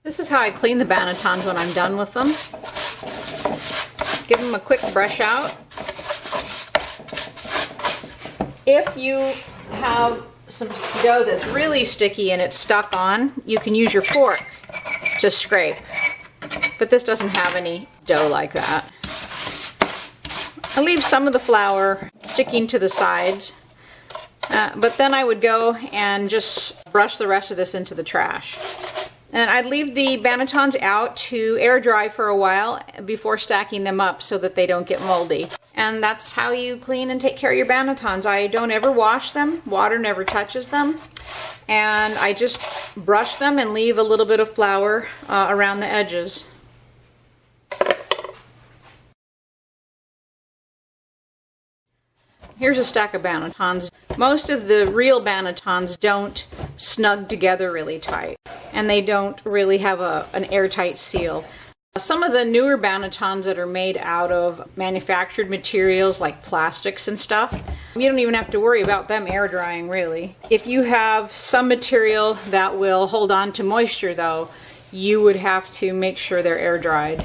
This is how I clean the Bannetons when I'm done with them. Give them a quick brush out. If you have some dough that's really sticky and it's stuck on, you can use your fork to scrape. But this doesn't have any dough like that. I leave some of the flour sticking to the sides, but then I would go and just brush the rest of this into the trash. And I'd leave the Bannetons out to air dry for a while before stacking them up so that they don't get moldy. And that's how you clean and take care of your Bannetons. I don't ever wash them. Water never touches them. And I just brush them and leave a little bit of flour around the edges. Here's a stack of Bannetons. Most of the real Bannetons don't snug together really tight, and they don't really have an airtight seal. Some of the newer Bannetons that are made out of manufactured materials like plastics and stuff, you don't even have to worry about them air drying really. If you have some material that will hold on to moisture though, you would have to make sure they're air dried.